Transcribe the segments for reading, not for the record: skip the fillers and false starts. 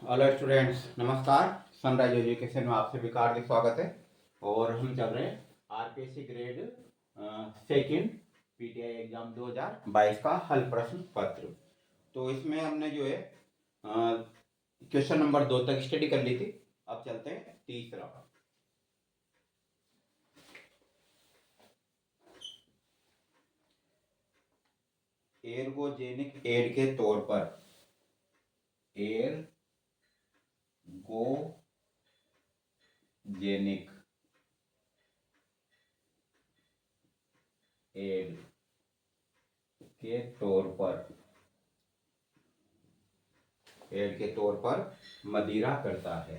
Hello students, नमस्कार। Sunrise education में आप सभी का हार्दिक स्वागत है। और हम चल रहे हैं RPSC grade second PTI exam 2022 का हल प्रश्न पत्र। तो इसमें हमने जो है क्वेश्चन नंबर 2 तक स्टडी कर ली थी। अब चलते हैं तीसरा। एर्गोजेनिक एड के तौर पर एर्गोजेनिक एड के तौर पर मदिरा करता है।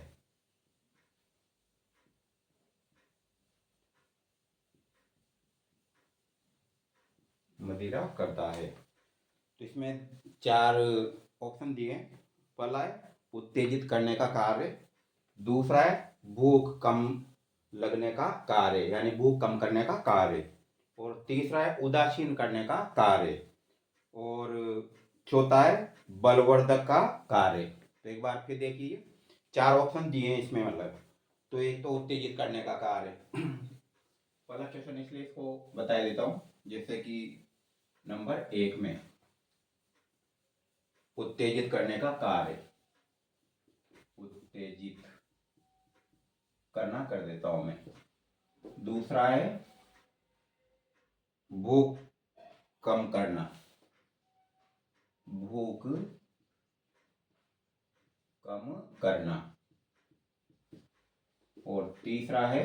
तो इसमें 4 ऑप्शन दिए हैं। पहला है उत्तेजित करने का कार्य, दूसरा है भूख कम लगने का कार्य यानी भूख कम करने का कार्य, और तीसरा है उदासीन करने का कार्य, और चौथा है बलवर्धक का कार्य। तो एक बार फिर देखिए, 4 ऑप्शन दिए हैं इसमें। मतलब तो एक तो उत्तेजित करने का कार्य पहला क्वेश्चन, इसलिए इसको बता देता हूं। जैसे कि नंबर 1 में उत्तेजित करने का कार्य, उत्तेजित करना कर देता हूं मैं। दूसरा है भूख कम करना, भूख कम करना, और तीसरा है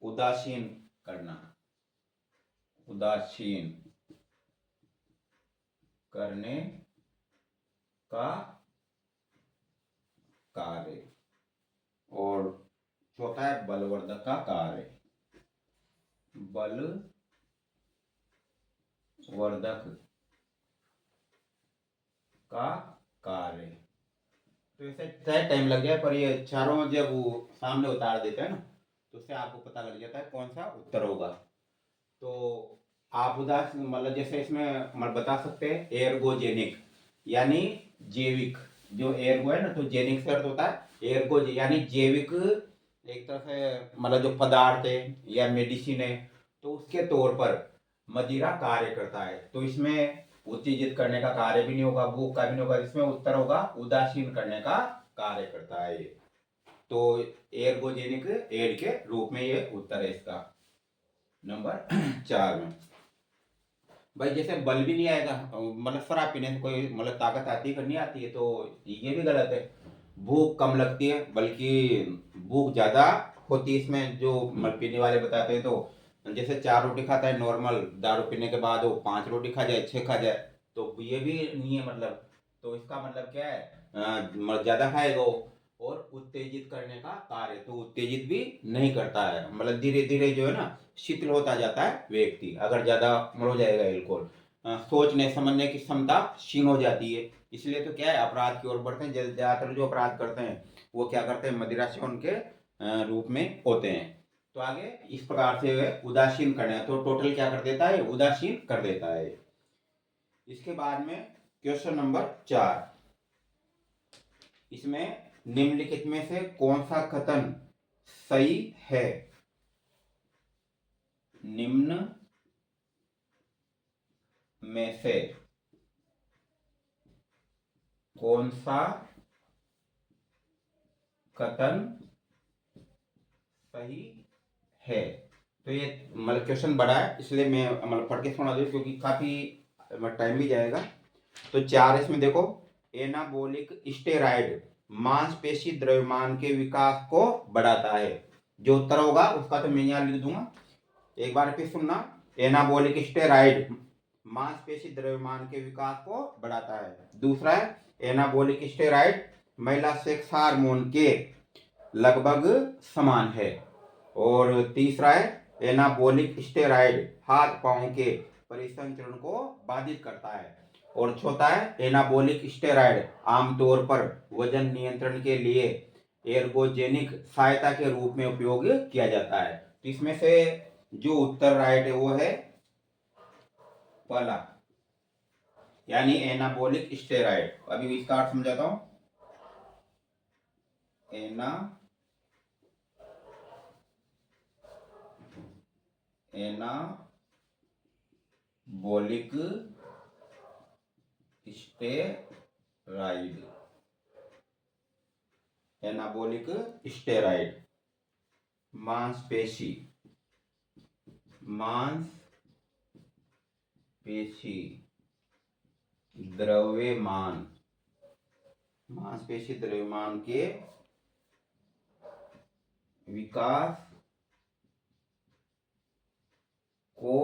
उदासीन करना, उदासीन करने का कार्य, और चौथा है बलवर्धक का कार्य, बलवर्धक का कार्य। तो इसे तय टाइम लग गया, पर ये चारों जब वो सामने उतार देते हैं ना, तो उससे आपको पता लग जाता है कौन सा उत्तर होगा। तो आप उदास मतलब जैसे इसमें मतलब बता सकते हैं एर्गोजेनिक यानी जैविक। जो एर्गो है ना, तो जेनिक से अर्थ होता है एर्गो यानी जैविक। एक तरह से मतलब जो पदार्थ है या मेडिसिन है, तो उसके तौर पर मदिरा कार्य करता है। तो इसमें उत्तेजित करने का कार्य भी नहीं होगा, भूख का भी नहीं होगा, इसमें उत्तर होगा उदासीन करने का कार्य करता है ये। तो एर्गोजेनिक एड के रूप में ये उत्तर है इसका नंबर 4 में। भाई जैसे बल भी नहीं आएगा, मतलब शराब पीने से कोई मतलब ताकत आती है कि नहीं आती है, तो ये भी गलत है। भूख कम लगती है, बल्कि भूख ज्यादा होती है इसमें। जो मतलब पीने वाले बताते हैं, तो जैसे 4 रोटी खाता है नॉर्मल, दारू पीने के बाद वो 5 रोटी खा जाए, 6 खा जाए, तो ये भी नहीं है मतलब। तो इसका मतलब क्या है, मतलब ज्यादा खाएगा वो। और उत्तेजित करने का कार्य, तो उत्तेजित भी नहीं करता है, मतलब धीरे धीरे जो है ना शीतल होता जाता है व्यक्ति अगर ज्यादा हो जाएगा एल्कोहल। सोचने समझने की क्षमता क्षीण हो जाती है। इसलिए तो क्या है, अपराध की ओर बढ़ते हैं। ज्यादातर जो अपराध करते हैं वो क्या करते हैं, मदिरा सेवन के रूप में होते हैं। तो आगे इस प्रकार से उदासीन करना, तो टोटल क्या कर देता है, उदासीन कर देता है। इसके बाद में क्वेश्चन नंबर 4, इसमें निम्नलिखित में से कौन सा कथन सही है। निम्न में से कौन सा कथन सही है। तो ये मतलब क्वेश्चन बड़ा है, इसलिए मैं मतलब पढ़ के सुना दूँ क्योंकि काफी टाइम भी जाएगा। तो 4 इसमें देखो, एनाबोलिक स्टेरॉइड मांसपेशी द्रव्यमान के विकास को बढ़ाता है। जो उत्तर होगा उसका तो मैं यहाँ लिख दूंगा, एक बार फिर सुनना। एनाबोलिक स्टेरॉइड मांसपेशी द्रव्यमान के विकास को बढ़ाता है। दूसरा है एनाबोलिक स्टेरॉइड महिला सेक्स हार्मोन के लगभग समान है। और तीसरा है एनाबोलिक स्टेरॉइड हाथ पांव के परिसंचरण को बाधित करता है। और चौथा है एनाबोलिक स्टेरॉइड आमतौर पर वजन नियंत्रण के लिए एर्गोजेनिक सहायता के रूप में उपयोग किया जाता है। तो इसमें से जो उत्तर राइट है वो है पहला, यानी एनाबोलिक स्टेरॉइड। अभी इसका अर्थ समझाता हूं। Anabolic steroid. एनाबोलिक स्टेरॉइड मांसपेशी द्रव्यमान मांसपेशी द्रव्यमान के विकास को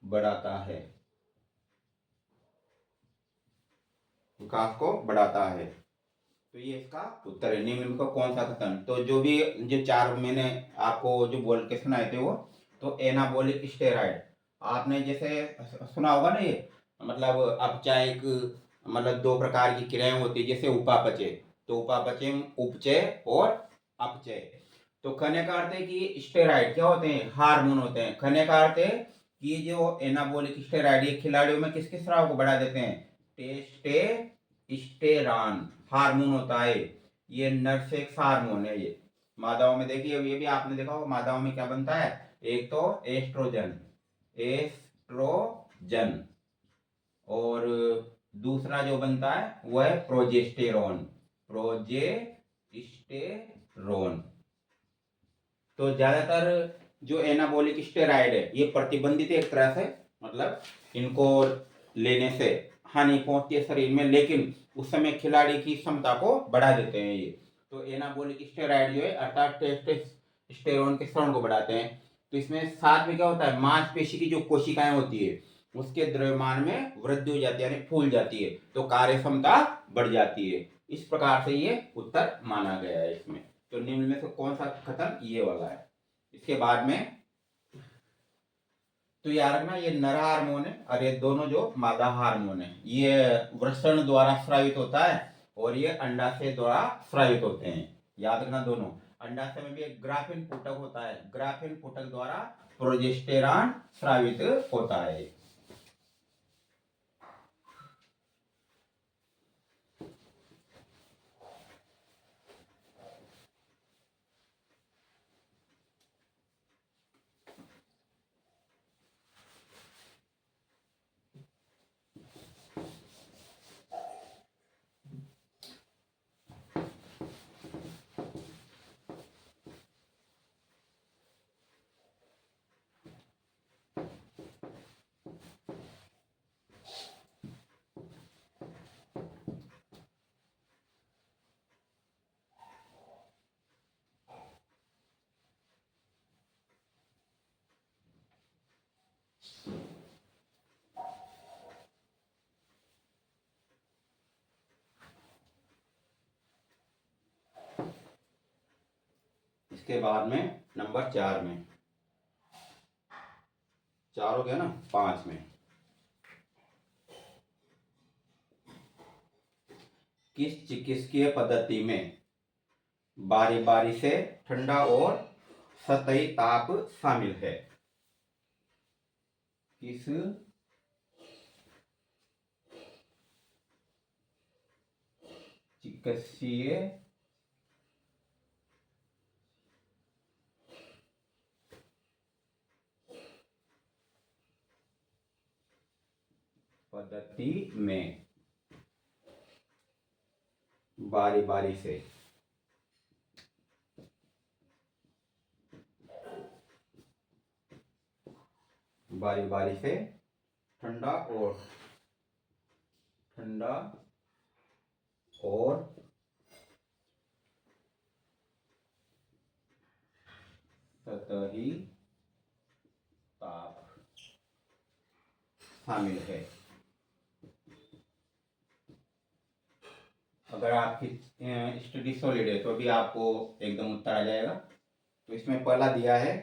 बढ़ाता है। तो ये इसका उत्तर है। निम्न का कौन सा कथन, तो जो चार मैंने आपको जो बोल के सुनाए थे वो, तो एनाबोलिक स्टेरॉइड आपने जैसे सुना होगा ना, ये मतलब अपचायिक, मतलब दो प्रकार की क्रियाएं होती है, जैसे उपापचय, तो उपापचय, उपचय और अपचय। तो कहने का अर्थ है कि स्टेरॉइड क्या होते हैं, हार्मोन होते हैं। कहने का अर्थ है कि जो एनाबोलिक स्टेरॉइड ये खिलाड़ियों में किस किस स्राव को बढ़ा देते हैं, टेस्टोस्टेरॉन हार्मोन होता है, ये नर सेक्स हार्मोन है। ये मादाओं में देखिए, ये भी आपने देखा होगा, मादाओं में क्या बनता है, एक तो एस्ट्रोजन और दूसरा जो बनता है वो है प्रोजेस्टेरोन। तो ज्यादातर जो एनाबॉलिक स्टेरॉइड है ये प्रतिबंधित एक तरह से, मतलब इनको लेने से हानि पहुंचती है शरीर में, लेकिन उस समय खिलाड़ी की क्षमता को बढ़ा देते हैं ये। तो एनाबॉलिक स्टेरॉइड जो है अर्थात टेस्टोस्टेरोन के स्राव को बढ़ाते हैं। तो इसमें साथ में क्या होता है, मांसपेशी की जो कोशिकाएं होती है उसके द्रव्यमान में वृद्धि हो जाती है, यानी फूल जाती है, तो कार्य क्षमता बढ़ जाती है। इस प्रकार से ये उत्तर माना गया है इसमें। तो निम्न में से कौन सा कथन ये वाला है। इसके बाद में तो याद रखना, ये नर हार्मोन है और ये दोनों जो मादा हार्मोन है, ये वृषण द्वारा स्रावित होता है और ये अंडाशय द्वारा स्रावित होते हैं। याद रखना दोनों। अंडाशय में भी एक ग्राफिन पुटक होता है, ग्राफिन पुटक द्वारा प्रोजेस्टेरॉन स्रावित होता है। इसके बाद में नंबर 4 में, 4 हो गया ना, 5 में, किस चिकित्सीय पद्धति में बारी बारी से ठंडा और सतही ताप शामिल है। किस चिकित्सीय पद्धति में बारी बारी से ठंडा और सतही ताप शामिल है। अगर आपकी स्टडी सॉलिड है तो अभी आपको एकदम उत्तर आ जाएगा। तो इसमें पहला दिया है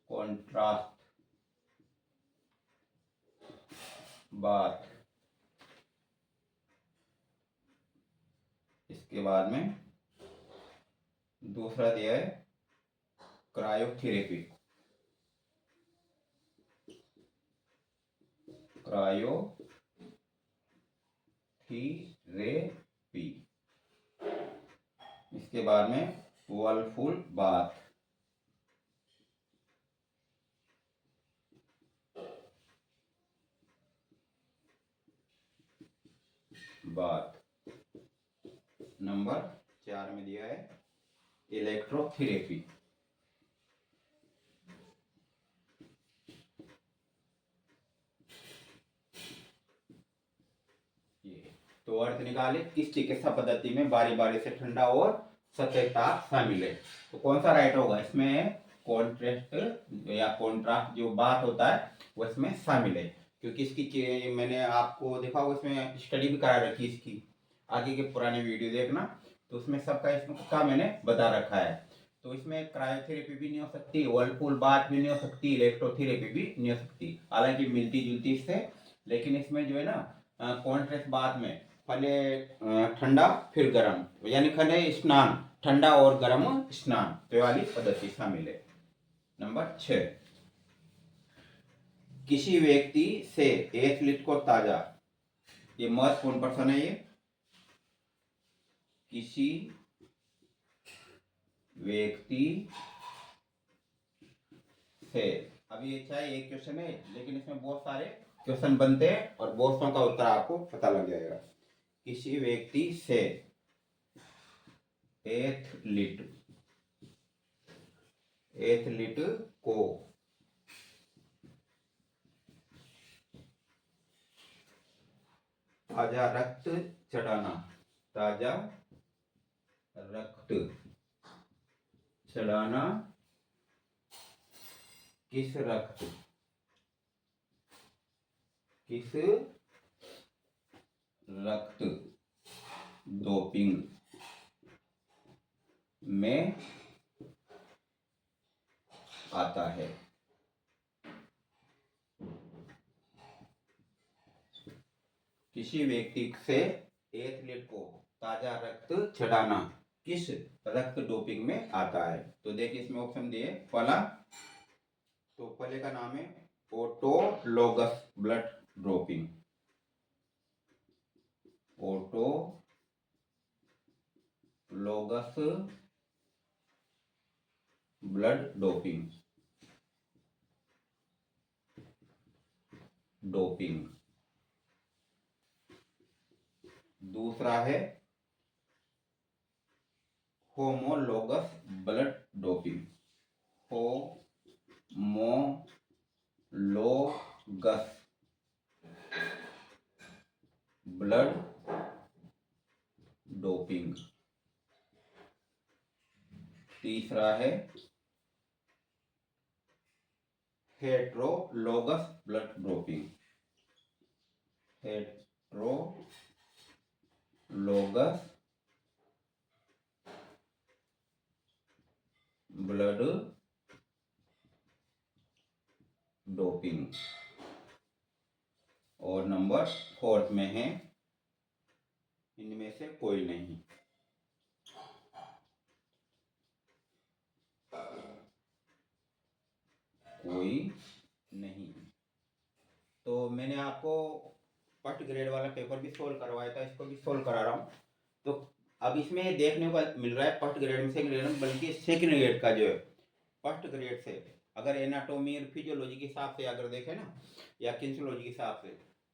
कॉन्ट्रास्ट बाथ। इसके बाद में दूसरा दिया है क्रायोथेरेपी। पी। इसके बाद में वॉलफुल बाथ, बाथ। नंबर 4 में दिया है इलेक्ट्रोथेरेपी। तो अर्थ निकाले, किस चिकित्सा पद्धति में बारी बारी से ठंडा और सतह ताप शामिल है। तो कौन सा राइट होगा, इसमें कॉन्ट्रास्ट या कॉन्ट्रास्ट जो बात होता है वो इसमें शामिल है, क्योंकि इसकी मैंने आपको देखा होगा, इसमें स्टडी भी करा रखी है इसकी, आगे के पुराने वीडियो देखना, तो उसमें सबका इसका मैंने बता रखा है। तो इसमें क्रायोथेरेपी भी नहीं हो सकती, वर्लपूल बाथ भी नहीं हो सकती, इलेक्ट्रोथेरेपी भी नहीं हो सकती, हालांकि मिलती जुलती इससे। लेकिन इसमें जो है ना कॉन्ट्रास्ट बाथ में पहले ठंडा फिर गर्म, यानी खले स्नान, ठंडा और गर्म स्नान, तो वाली पद्धति शामिल है। नंबर 6, किसी व्यक्ति से एथलीट को ताजा, ये महत्वपूर्ण प्रश्न है ये, किसी व्यक्ति से, अभी ये चाहे एक क्वेश्चन है लेकिन इसमें बहुत सारे क्वेश्चन बनते हैं और बहुतों का उत्तर आपको पता लग जाएगा। किसी व्यक्ति से एथलीट, एथलीट को ताजा रक्त चढ़ाना, ताजा रक्त चढ़ाना, किस रक्त, किस रक्त डोपिंग में आता है। किसी व्यक्ति से एथलीट को ताजा रक्त चढ़ाना किस रक्त डोपिंग में आता है। तो देखिए इसमें ऑप्शन दिए, पहला, तो पहले का नाम है autologous blood doping, autologous blood doping, doping. दूसरा है homologous blood doping, homologous blood doping. तीसरा है heterologous blood doping, heterologous blood doping. और नंबर 4 में है इनमें से कोई नहीं। कोई नहीं। तो मैंने आपको फर्स्ट ग्रेड वाला पेपर भी सोल्व करवाया था, इसको भी सोल्व करा रहा हूँ। तो अब इसमें देखने को मिल रहा है फर्स्ट ग्रेड में, सेकंड ग्रेड में, बल्कि सेकंड ग्रेड का जो है फर्स्ट ग्रेड से अगर एनाटॉमी और फिजियोलॉजी के हिसाब से अगर देखें ना, या किन्सियोलॉजी के हिसाब से,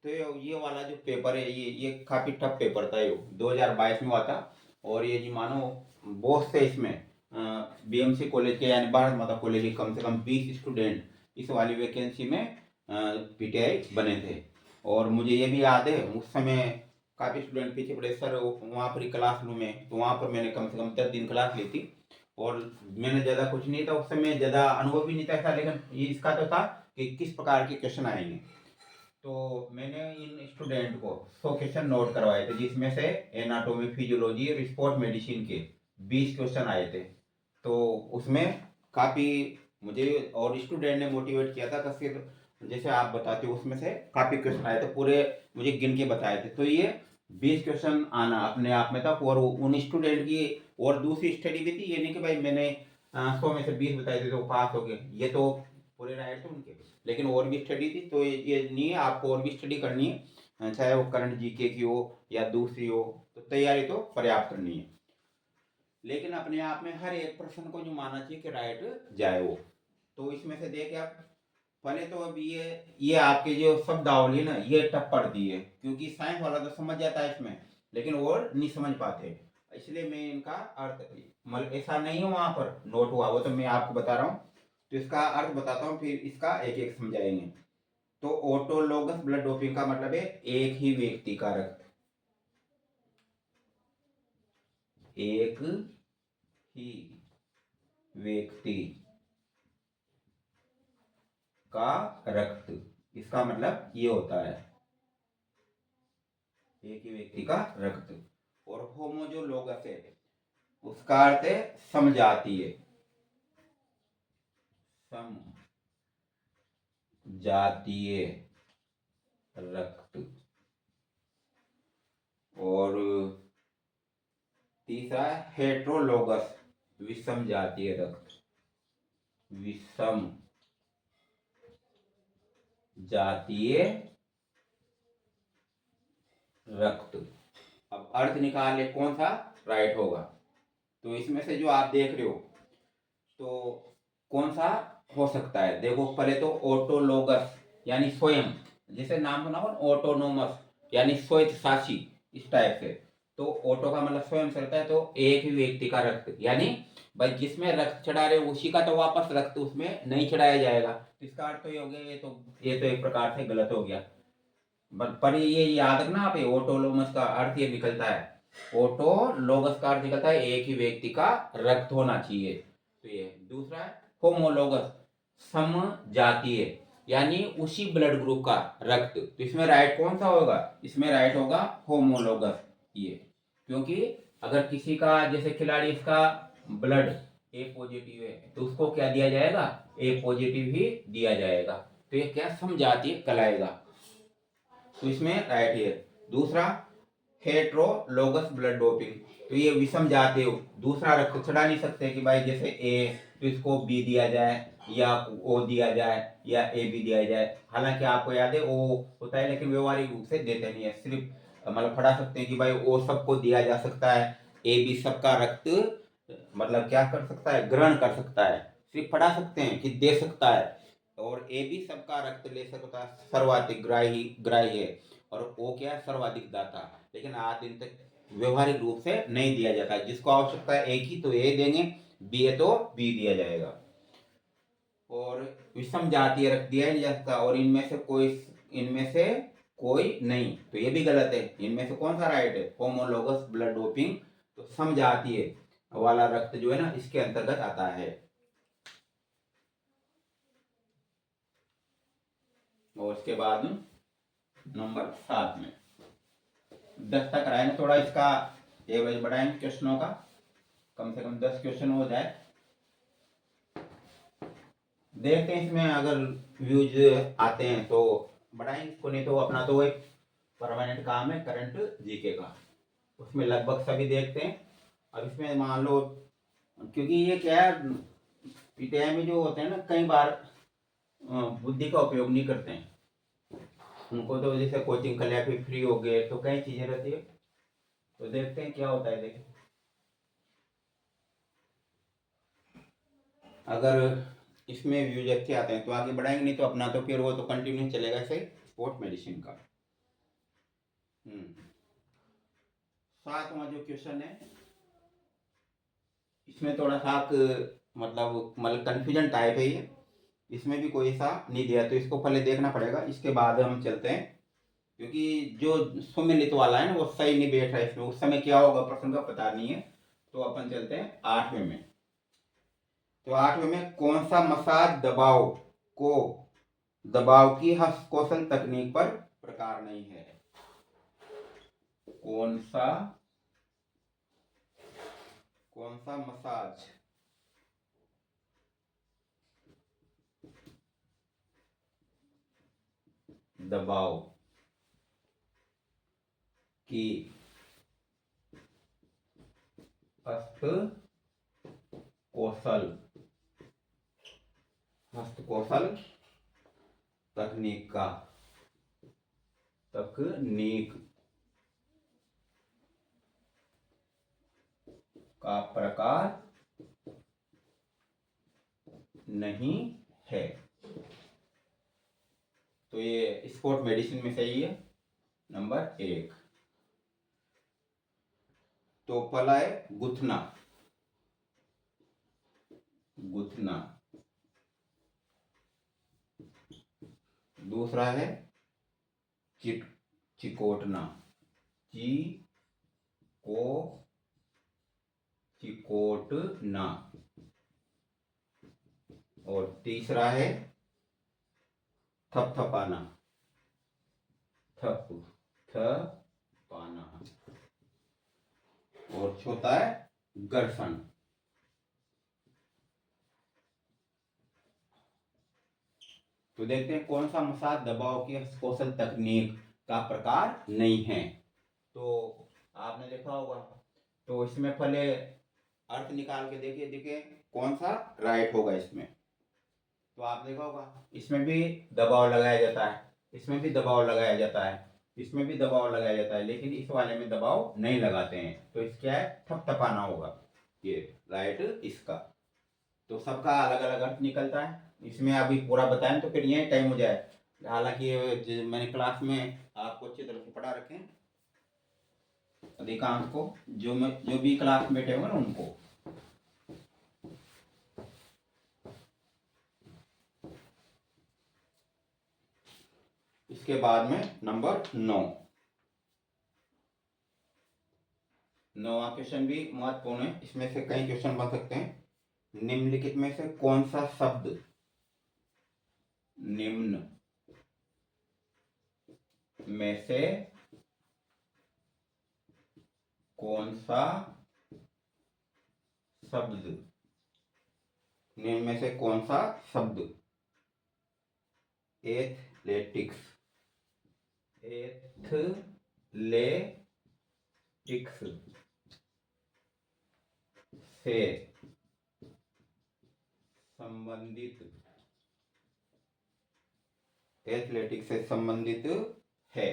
तो ये वाला जो पेपर है ये काफ़ी टफ पेपर था। ये 2022 में हुआ था। और ये जी मानो बहुत से इसमें बीएमसी कॉलेज के यानी भारत माता कॉलेज के कम से कम 20 स्टूडेंट इस वाली वैकेंसी में पीटीआई बने थे। और मुझे ये भी याद है उस समय काफ़ी स्टूडेंट पीछे पड़े, सर वहाँ पर ही क्लासरूम में, तो वहाँ पर मैंने कम से कम 10 दिन क्लास ली थी। और मैंने ज़्यादा कुछ नहीं था उस समय, ज़्यादा अनुभव भी नहीं था ऐसा, लेकिन ये इसका तो था कि किस प्रकार के क्वेश्चन आएंगे। तो मैंने इन स्टूडेंट को 100 क्वेश्चन नोट करवाए थे, जिसमें से एनाटॉमी, फिजियोलॉजी और स्पोर्ट मेडिसिन के 20 क्वेश्चन आए थे। तो उसमें काफ़ी मुझे और स्टूडेंट ने मोटिवेट किया था, तो फिर जैसे आप बताते हो उसमें से काफ़ी क्वेश्चन आए थे, पूरे मुझे गिन के बताए थे। तो ये 20 क्वेश्चन आना अपने आप में था। और उन स्टूडेंट की और दूसरी स्टडी भी थी, ये नहीं कि भाई मैंने 100 में से 20 बताए थे तो पास हो गए, ये तो पूरे राइट थे उनके, लेकिन और भी स्टडी थी। तो ये नहीं है, आपको और भी स्टडी करनी है। चाहे वो करंट जीके की हो या दूसरी हो, तो तैयारी तो पर्याप्त करनी है। लेकिन अपने आप में हर एक प्रश्न को जो मानना चाहिए कि राइट जाए वो। तो इसमें से देखे आप, पहले तो अब ये आपके जो शब्दावली ना ये टफ पड़ती है, क्योंकि साइंस वाला तो समझ जाता है इसमें, लेकिन वो नहीं समझ पाते। इसलिए मैं इनका अर्थ, मतलब ऐसा नहीं है वहां पर नोट हुआ, वो तो मैं आपको बता रहा हूँ। तो इसका अर्थ बताता हूँ, फिर इसका एक एक समझाएंगे। तो ऑटोलोगस ब्लड डोपिंग का मतलब है एक ही व्यक्ति का रक्त, एक ही व्यक्ति का रक्त, इसका मतलब ये होता है एक ही व्यक्ति का रक्त। और होमो जो लोगस है उसका अर्थ है समजातीय, समजातीय रक्त। और तीसरा है हेट्रोलोगस, विषम जातीय रक्त, विषम जातीय रक्त। अब अर्थ निकाले कौन सा राइट होगा। तो इसमें से जो आप देख रहे हो, तो कौन सा हो सकता है, देखो पहले तो ऑटोलोगस यानी स्वयं, जैसे नाम सुना हो ऑटोनोमस यानी स्वयं शासी, इस टाइप से। तो ऑटो का मतलब स्वयं से रहता है, तो एक ही व्यक्ति का रक्त, यानी भाई जिसमें रक्त चढ़ा रहे उसी का तो वापस रक्त उसमें नहीं चढ़ाया जाएगा। तो इसका अर्थ तो ये हो गया, ये तो एक प्रकार से गलत हो गया। पर ये याद रखना आप, ऑटोलोमस का अर्थ ये निकलता है, ऑटोलोगस का अर्थ निकलता है एक ही व्यक्ति का रक्त होना चाहिए। तो ये दूसरा है होमोलोगस, समजातीय, यानी उसी ब्लड ग्रुप का रक्त। तो इसमें राइट कौन सा होगा, इसमें राइट होगा होमोलोगस ये। क्योंकि अगर किसी का जैसे खिलाड़ी इसका ब्लड ए पॉजिटिव है, तो उसको क्या दिया जाएगा, ए पॉजिटिव ही दिया जाएगा। तो ये क्या समजातीय कहलाएगा। तो इसमें राइट है। दूसरा हेट्रोलोगस ब्लड डोपिंग, तो ये विषम जाते हो, दूसरा रक्त चढ़ा नहीं सकते कि भाई जैसे ए तो इसको बी दिया जाए या ओ दिया जाए या ए बी दिया जाए। हालांकि आपको याद है ओ होता है, लेकिन व्यवहारिक रूप से देते नहीं है, सिर्फ मतलब पढ़ा सकते हैं कि भाई ओ सबको दिया जा सकता है, ए बी सबका रक्त मतलब क्या कर सकता है, ग्रहण कर सकता है, सिर्फ पढ़ा सकते हैं कि दे सकता है। और ए भी सबका रक्त ले सकता है, सर्वाधिक ग्राही ग्राही है। और ओ क्या है, सर्वाधिक दाता। लेकिन आज दिन तक व्यवहारिक रूप से नहीं दिया जाता है, जिसको आवश्यकता है एक ही तो ए देंगे, बी है तो बी दिया जाएगा। और विषम जातीय रख दिया ही नहीं जा सकता, और इनमें से कोई नहीं, तो ये भी गलत है। इनमें से कौन सा राइट है, होमोलोगस ब्लड डोपिंग, तो समजातीय वाला रक्त जो है ना इसके अंतर्गत आता है। और उसके बाद नंबर 7 में 10 तक कराएंगे, थोड़ा इसका एवरेज बढ़ाएंगे क्वेश्चनों का, कम से कम 10 क्वेश्चन हो जाए। देखते हैं इसमें अगर व्यूज आते हैं तो बढ़ाएंगे इसको, नहीं तो अपना तो एक परमानेंट काम है करंट जीके का, उसमें लगभग सभी देखते हैं। अब इसमें मान लो, क्योंकि ये क्या है, पीटीआई में जो होते हैं ना कई बार बुद्धि का उपयोग नहीं करते हैं, उनको तो जैसे कोचिंग कर लिया फिर फ्री हो गए, तो कई चीजें रहती है। तो देखते हैं क्या होता है। देखिए अगर इसमें व्यूज अच्छे आते हैं तो आगे बढ़ाएंगे, नहीं तो अपना तो फिर वो तो कंटिन्यू चलेगा सही स्पोर्ट मेडिसिन का। 7वां जो क्वेश्चन है, इसमें थोड़ा सा मतलब कंफ्यूजन टाइप है ये, इसमें भी कोई ऐसा नहीं दिया, तो इसको पहले देखना पड़ेगा, इसके बाद हम चलते हैं। क्योंकि जो सुमेलित वाला है ना वो सही नहीं बैठ रहा है इसमें, उस समय क्या होगा प्रश्न का पता नहीं है। तो अपन चलते हैं 8वें में। तो 8वें में कौन सा मसाज को दबाव की हस्तकौशल तकनीक पर प्रकार नहीं है, कौन सा मसाज दबाव की हस्तकौशल तकनीक तकनीक का प्रकार नहीं है। तो ये स्पोर्ट मेडिसिन में सही है नंबर 1। तो पहला है गुथना, गुथना। दूसरा है चिकोटना, चिकोटना। और तीसरा है थपथपाना, थपथपाना। और चौथा है घर्षण। तो देखते हैं कौन सा मसाज दबाव की कौशल तकनीक का प्रकार नहीं है। तो आपने देखा होगा, तो इसमें पहले अर्थ निकाल के देखिए कौन सा राइट होगा इसमें। तो आप देखा होगा इसमें भी दबाव लगाया जाता है, इसमें भी दबाव लगाया जाता है, इसमें भी दबाव लगाया जाता है, लेकिन इस वाले में दबाव नहीं लगाते हैं। तो इस क्या है, थपथपाना होगा ये राइट इसका। तो सबका अलग अलग अर्थ निकलता है। इसमें अभी पूरा बताएं तो फिर यही टाइम हो जाए। हालांकि मैंने क्लास में आपको अच्छी तरह से पढ़ा रखे हैं, अधिकांश को, जो भी क्लास में बैठे होंगे ना उनको। इसके बाद में नंबर 9, नौवां क्वेश्चन भी महत्वपूर्ण है। इसमें से कई क्वेश्चन बन सकते हैं। निम्नलिखित में से कौन सा शब्द, निम्न में से कौन सा शब्द, निम्न में से कौन सा शब्द एथलेटिक्स, एथलेटिक्स से संबंधित, एथलेटिक्स से संबंधित है।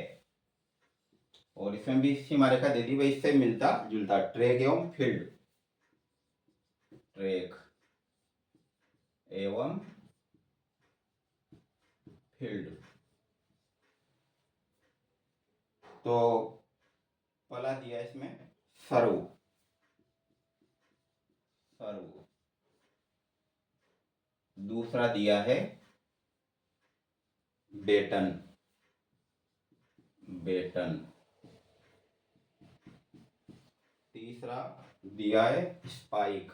और इसमें भी सीमा रेखा दे दी भाई, इससे मिलता जुलता, ट्रैक एवं फील्ड, ट्रैक एवं फील्ड। तो पहला दिया इसमें सर्व, सर्व। दूसरा दिया है बेटन, बेटन। तीसरा दिया है स्पाइक,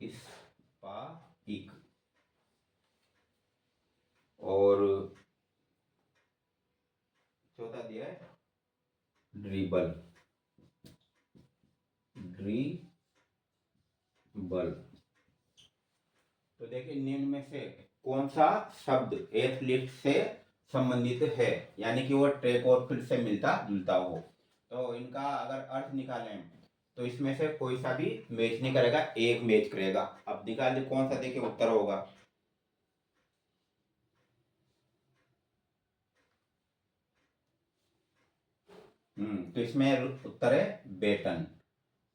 स्पाइक। और चौथा दिया है ड्रिबल, ड्रिबल। तो देखिए निम्न में से कौन सा शब्द एथलीट से संबंधित है, यानी कि वो ट्रैक और फील्ड से मिलता जुलता हो। तो इनका अगर अर्थ निकालें तो इसमें से कोई सा भी मैच नहीं करेगा, एक मैच करेगा। अब निकाल दे कौन सा, देखिए उत्तर होगा। तो इसमें उत्तर है बेटन।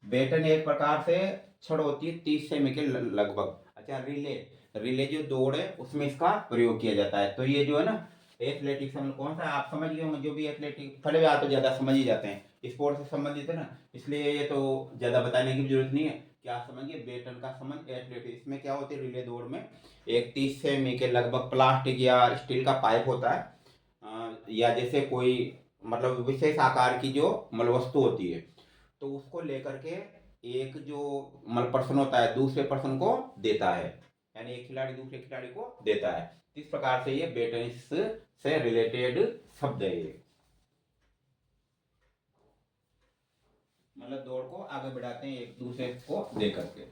बेटन एक प्रकार से छड़ होती है 30 सेमी के लगभग। अच्छा, रिले, रिले जो दौड़ है उसमें इसका प्रयोग किया जाता है। तो ये जो है ना एथलेटिक्स में कौन सा, आप समझ गए होंगे, जो भी एथलेटिक्स पहले भी आप तो ज्यादा समझ ही जाते हैं, स्पोर्ट्स से संबंधित है ना, इसलिए ये तो ज्यादा बताने की जरूरत नहीं है कि आप समझिए। बेटन का संबंध एथलेटिक्स इसमें क्या होती है, रिले दौड़ में एक 30 सेमी के लगभग प्लास्टिक या स्टील का पाइप होता है, या जैसे कोई मतलब विशेष आकार की जो मल वस्तु होती है, तो उसको लेकर के एक जो मल पर्सन होता है दूसरे पर्सन को देता है, यानी एक खिलाड़ी दूसरे खिलाड़ी को देता है। इस प्रकार से ये बेटनिस से रिलेटेड शब्द है ये, मतलब दौड़ को आगे बढ़ाते हैं एक दूसरे को दे करके।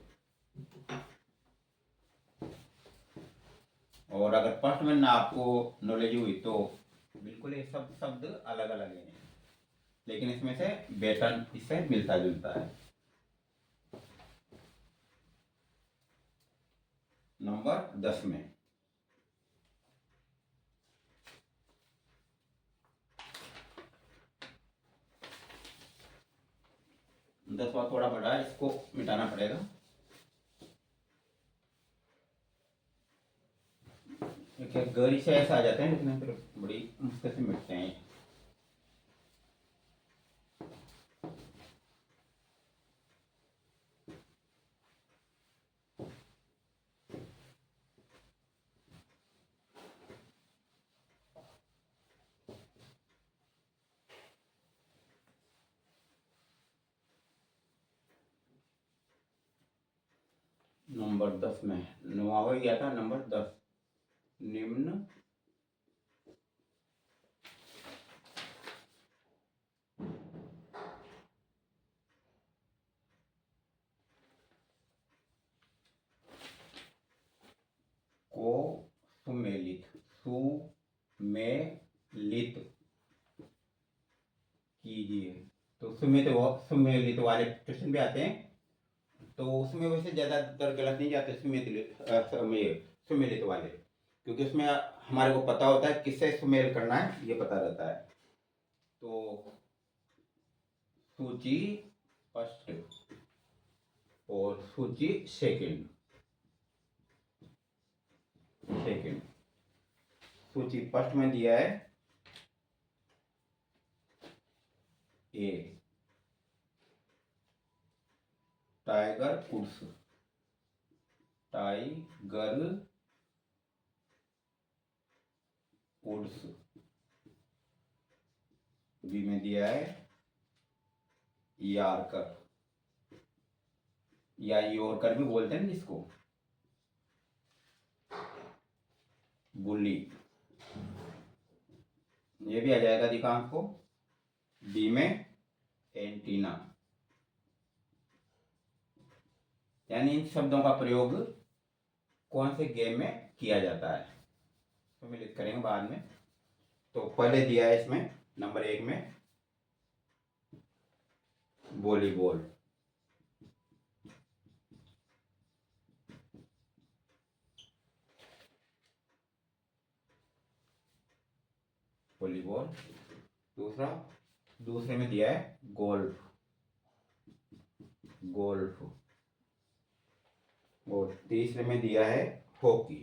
और अगर फर्स्ट में ना आपको नॉलेज हुई तो बिल्कुल ये सब शब्द अलग अलग हैं, लेकिन इसमें से बेटन इससे मिलता जुलता है। नंबर 10 में 10वां थोड़ा बड़ा है, इसको मिटाना पड़ेगा। क्योंकि गरी से ऐसा आ जाते हैं, लेकिन फिर बड़ी मुश्किल से मिटते हैं। नंबर 10 में 9वां हो गया था, नंबर 10 निम्न को सुमेलित कीजिए। तो सुमेलित वाले क्वेश्चन भी आते हैं, तो उसमें वैसे ज़्यादातर गलत नहीं जाते सुमेलित वाले, क्योंकि उसमें हमारे को पता होता है किससे सुमेल करना है, ये पता रहता है। तो सूची फर्स्ट और सूची सेकंड। सूची फर्स्ट में दिया है ए टाइगर वुड्स, बी में दिया है यार्कर, या योरकर भी बोलते हैं जिसको, बुली। ये भी आ जाएगा अधिकांश को। बी में एंटीना, यानी इन शब्दों का प्रयोग कौन से गेम में किया जाता है, सम्मिलित करेंगे बाद में। तो पहले दिया है इसमें नंबर 1 में वॉलीबॉल, दूसरे में दिया है गोल्फ, और तीसरे में दिया है हॉकी,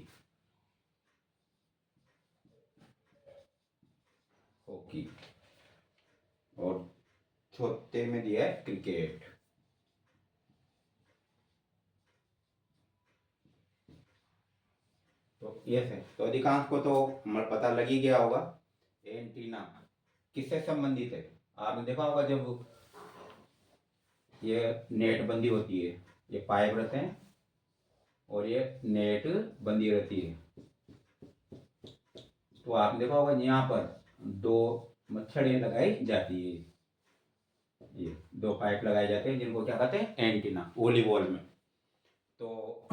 और चौथे में दिया है क्रिकेट। तो ये है, तो अधिकांश को तो हमें पता लग ही गया होगा। एंटीना किससे संबंधित है, आपने देखा होगा जब ये नेट बंदी होती है, ये पाइप रहते हैं और ये नेट बंदी रहती है, तो आपने देखा होगा यहाँ पर 2 मच्छड़ें लगाई जाती है, ये 2 पाइप लगाए जाते हैं, जिनको क्या कहते हैं, एंटीना, वॉलीबॉल में। तो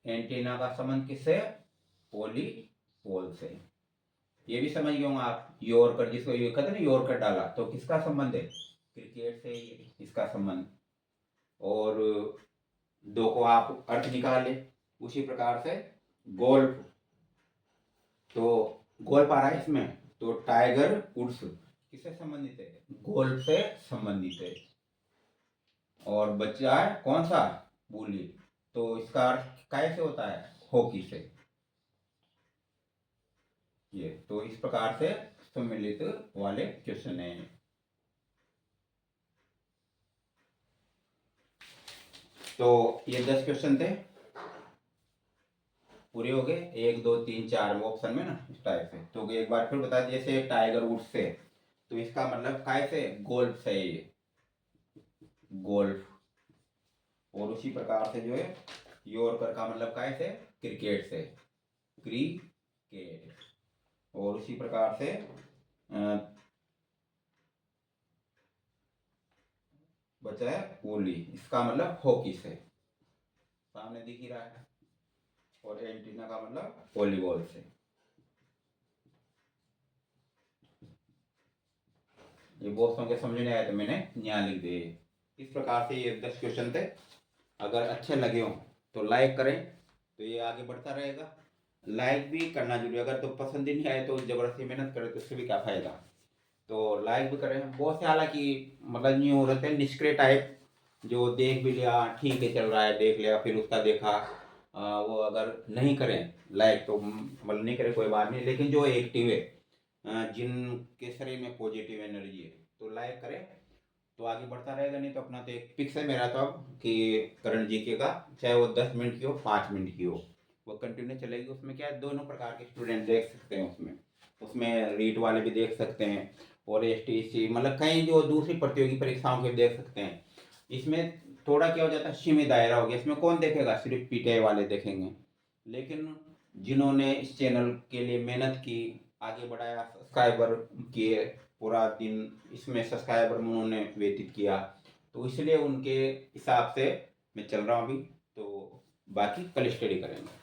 एंटीना का संबंध किससे, वॉलीबॉल से। ये भी समझ गए होंगे आप, यॉर्कर जिसको ये कहते हैं ना, यॉर्कर डाला, तो किसका संबंध है, क्रिकेट से इसका संबंध। और 2 को आप अर्थ निकाले, उसी प्रकार से गोल्फ, तो गोल्फ आ रहा है इसमें, तो टाइगर वुड्स किससे संबंधित है, गोल्फ से संबंधित है। और बच्चा है कौन सा, बुली, तो इसका अर्थ कैसे होता है, हॉकी से। ये तो इस प्रकार से सम्मिलित वाले क्वेश्चन है। तो ये 10 क्वेश्चन थे, पूरे हो गए, 1 2 3 4 ऑप्शन में ना, इस टाइप से। तो एक बार फिर बता, जैसे टाइगर वुड्स से, तो इसका मतलब कैसे, गोल्फ से, ये गोल्फ। और उसी प्रकार से जो है यॉर्कर का मतलब कैसे, क्रिकेट से, क्रिकेट। और उसी प्रकार से बचा है वोली, इसका मतलब हॉकी से, सामने दिख ही रहा है। और एंटीना का मतलब वॉलीबॉल से। ये बहुत के समझ नहीं आया तो मैंने यहाँ लिख दिए। इस प्रकार से ये 10 क्वेश्चन थे। अगर अच्छे लगे हो तो लाइक करें, तो ये आगे बढ़ता रहेगा। लाइक भी करना जरूरी, अगर तो पसंद ही नहीं आए तो जबरदस्ती मेहनत करें तो उससे भी क्या फायदा। तो लाइक भी करें। बहुत से हालांकि मतलब न्यू रहते हैं, निष्क्रिय टाइप जो देख भी लिया ठीक है चल रहा है, देख लिया, फिर उसका देखा, वो अगर नहीं करें लाइक तो मतलब नहीं करें कोई बात नहीं, लेकिन जो एक्टिव है, जिनके शरीर में पॉजिटिव एनर्जी है, तो लाइक करें तो आगे बढ़ता रहेगा। नहीं तो अपना तो एक फिक्स है मेरा तो अब कि करण जीके का, चाहे वो 10 मिनट की हो 5 मिनट की हो, वो कंटिन्यू चलेगी। उसमें क्या है, दोनों प्रकार के स्टूडेंट देख सकते हैं उसमें। उसमें रीट वाले भी देख सकते हैं, और एस टी सी मतलब कई जो दूसरी प्रतियोगी परीक्षाओं के भी देख सकते हैं। इसमें थोड़ा क्या हो जाता है, सीमित दायरा हो गया, इसमें कौन देखेगा, सिर्फ पीटीआई वाले देखेंगे। लेकिन जिन्होंने इस चैनल के लिए मेहनत की, आगे बढ़ाया, सब्सक्राइबर किए, पूरा दिन इसमें सब्सक्राइबर में उन्होंने व्यतीत किया, तो इसलिए उनके हिसाब से मैं चल रहा हूँ अभी। तो बाकी कल स्टडी करेंगे।